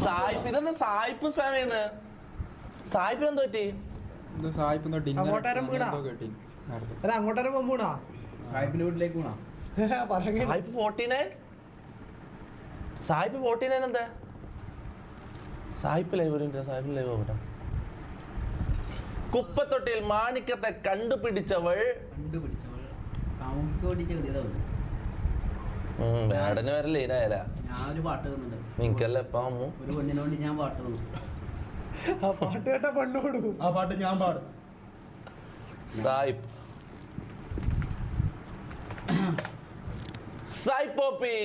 സായിപ്പ് ഇതെന്താ സായിപ്പ് സ്പാം ചെയ്യുന്നത്? സായിപ്പിന് എന്തോ പറ്റി? അങ്ങോട്ടേക്ക് പോണാ സായിപ്പിന്റെ വീട്ടിലേക്ക് പോണാ. സായിപ്പ് 49? സായിപ്പ് 49 എന്താ? സായിപ്പ് ലൈവ് ആവട്ടെ. കുപ്പത്തൊട്ടിയിൽ മാണിക്കത്തെ കണ്ടുപിടിച്ചവൾ വേടന് വരെ ലീനായാല. ഞാനൊരു പാട്ട് തന്നിട്ടുണ്ട് നിനക്കല്ല എപ്പ അമ്മു ഒരു പെണ്ണിനോട് ഞാൻ പാട്ട് തന്നു. ആ പാട്ട് കേട്ട പെണ്ണോടു ആ പാട്ട് ഞാൻ പാടും. സായിപ്പ് സായിപ്പോപ്പി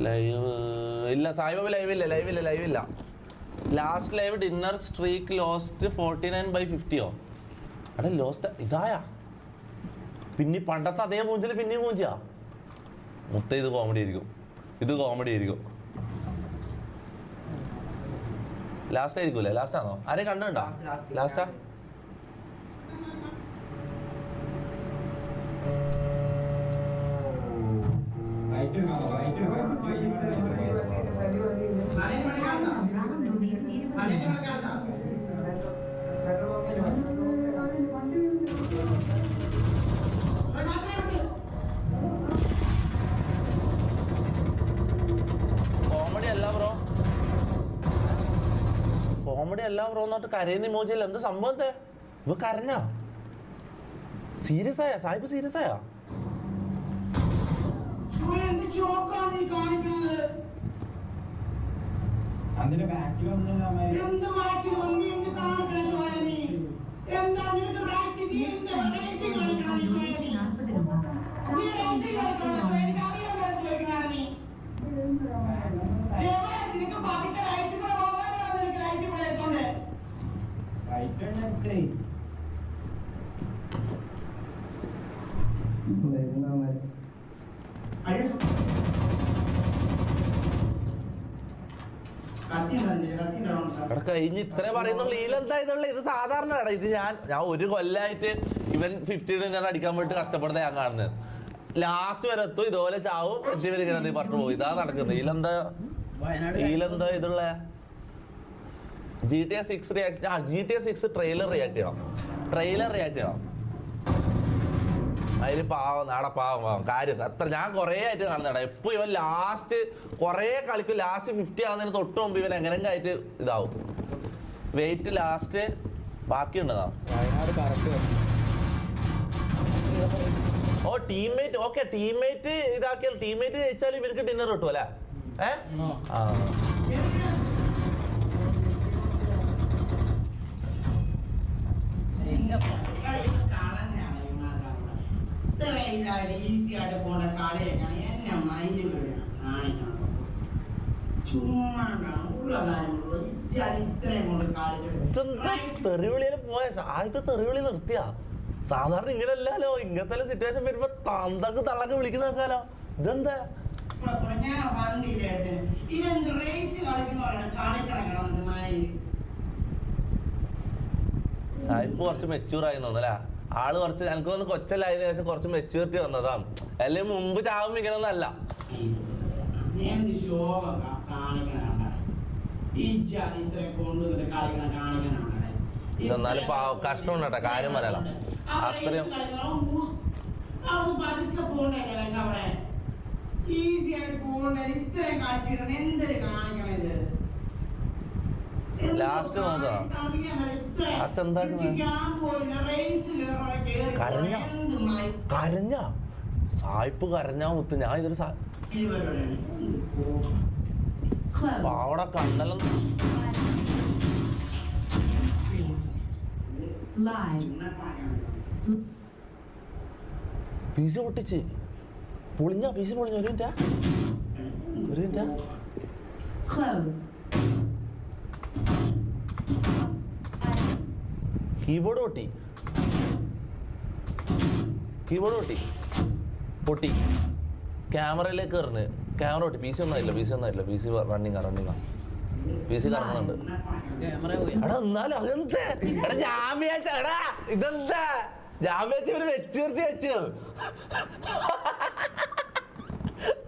ലൈവ് ഇല്ല. സായിപ്പോപ്പി ലൈവില്ല. Last live dinner streak lost 49/50. അവിടെ ലോസ്റ്റ് ഇതായാ പിന്നെ പണ്ടത്തെ അതേ മൂഞ്ചില് പിന്നെയും മൂഞ്ചാ. മുത്ത ഇത് കോമഡി ആയിരിക്കും. ലാസ്റ്റ് ആയിരിക്കൂലേ? ലാസ്റ്റ് ആണോ? ആരെയും കണ്ടുണ്ടോ? ലാസ്റ്റാ? കോമഡി അല്ല ബ്രോ എന്നിട്ട് കരയുന്ന ഇമോജിയല്ല. എന്ത് സംഭവം? ഇവ കരഞ്ഞാ? സീരിയസ് ആയാ? സായിപ്പ് സീരിയസ് ആയാ? കഴിഞ്ഞ് ഇത്രേ പറയുന്നുള്ളൂ. ഇതിലെന്താ ഇതുള്ള? ഇത് സാധാരണ ഇത് ഞാൻ ഒരു കൊല്ലായിട്ട് ഇവൻ 50 ഞാൻ അടിക്കാൻ പോയിട്ട് കഷ്ടപ്പെടുന്ന ഞാൻ കാണുന്നത്. ലാസ്റ്റ് വരെ എത്തും ഇതുപോലെ ചാവും എത്തിവരെ ഇങ്ങനെ പറഞ്ഞു പോകും. ഇതാ നടക്കുന്നത്. ഇതിലെന്താ ഇതുള്ള GTA 6 reaction? GTA 6 trailer react ചെയ്യണം. അതിൽ പാവം കാര്യം അത്ര ഞാൻ കുറേ ആയിട്ട് കാണുന്നതാണ്. എപ്പോൾ ഇവൻ ലാസ്റ്റ് കുറേ കളിക്കും. ലാസ്റ്റ് 50 ആവുന്നതിന് തൊട്ട് മുമ്പ് ഇവൻ എങ്ങനെയെങ്കിലും ആയിട്ട് ഇതാവും. വെയിറ്റ് ലാസ്റ്റ് ബാക്കിയുണ്ടതാ. Oh teammate. ഓക്കെ ടീംമേറ്റ് ഇതാക്കിയാൽ ടീംമേറ്റ് ജയിച്ചാൽ ഇവർക്ക് ഡിന്നർ കിട്ടും അല്ലേ? തെറിവിളിയില് പോയ സായിപ്പ് തെറിവിളി നിർത്തിയാ. സാധാരണ ഇങ്ങനെയല്ലോ. ഇങ്ങനത്തെ സിറ്റുവേഷൻ വരുമ്പോ തന്തക്ക് തള്ളക്ക് വിളിക്കുന്ന നോക്കാലോ. ഇതെന്താ? സായിപ്പ് കുറച്ച് മെച്യൂർ ആയി തോന്നല്ലേ? ആള് കുറച്ച് എനിക്ക് വന്ന് കൊച്ചല്ലായതിനു ശേഷം കുറച്ച് മെച്യൂരിറ്റി വന്നതാണ്. അല്ലെങ്കിൽ മുമ്പ് ചാവുമ്പോ ഇങ്ങനൊന്നും അല്ല. എന്നാലും കഷ്ടമുണ്ട് കേട്ടോ. കാര്യം പറയാലോ അത്രയും ലാസ്റ്റ് നോക്കാം. ലാസ്റ്റ് എന്താക്കുന്നത്? കരഞ്ഞ സായിപ്പ് കരഞ്ഞാ മുത്ത്. ഞാൻ ഇതൊരു പാവട കണ്ണലും പീസ് പൊട്ടിച്ച് പീസ് പൊളിഞ്ഞ. ഒരു മിനിറ്റാ. കീബോർഡ് പൊട്ടി. ക്യാമറയിലേക്ക് കയറുന്നു. ക്യാമറ പൊട്ടി. പി സി ഒന്നായില്ല. P C running P C കറങ്ങുന്നുണ്ട്. എടാ എന്നാലും അതെന്താ? എടാ ജാമ്യാച്ച ഇതെന്താ? ജാമ്യാച്ച ഇവര് മെച്ചൂരിറ്റി വെച്ചത്.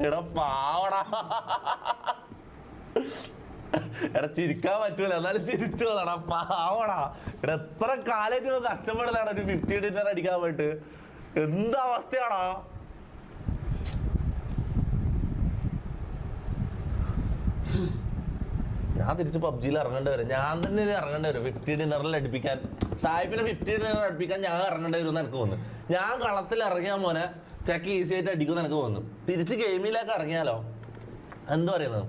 എടാ പാവടാ, എടാ ചിരിക്കാൻ പറ്റൂല, എന്നാലും ചിരിച്ചു പോതാടാ പാവടാ. എടാ എത്ര കാലമായിട്ട് കഷ്ടപ്പെടുന്നതാണ് ഒരു 50 ഡിന്നർ അടിക്കാൻ പോയിട്ട്. എന്താ അവസ്ഥയാടാ. ഞാൻ തിരിച്ച് പബ്ജിയിൽ ഇറങ്ങേണ്ടി വരും, ഞാൻ തന്നെ ഇറങ്ങേണ്ടി വരും 50 ഡിന്നറിൽ അടുപ്പിക്കാൻ. സാഹിബിനെ 50 ഡിന്നർ അടുപ്പിക്കാൻ ഞാൻ ഇറങ്ങേണ്ടി വരും എന്ന് എനിക്ക് തോന്നുന്നു. ഞാൻ കളത്തിൽ ഇറങ്ങിയാൽ മോനെ ചെക്ക് ഈസി ആയിട്ട് അടിക്കുമെന്ന് എനിക്ക് തോന്നുന്നു. തിരിച്ച് ഗെയിമിലേക്ക് ഇറങ്ങിയാലോ, എന്താ പറയുന്നത്?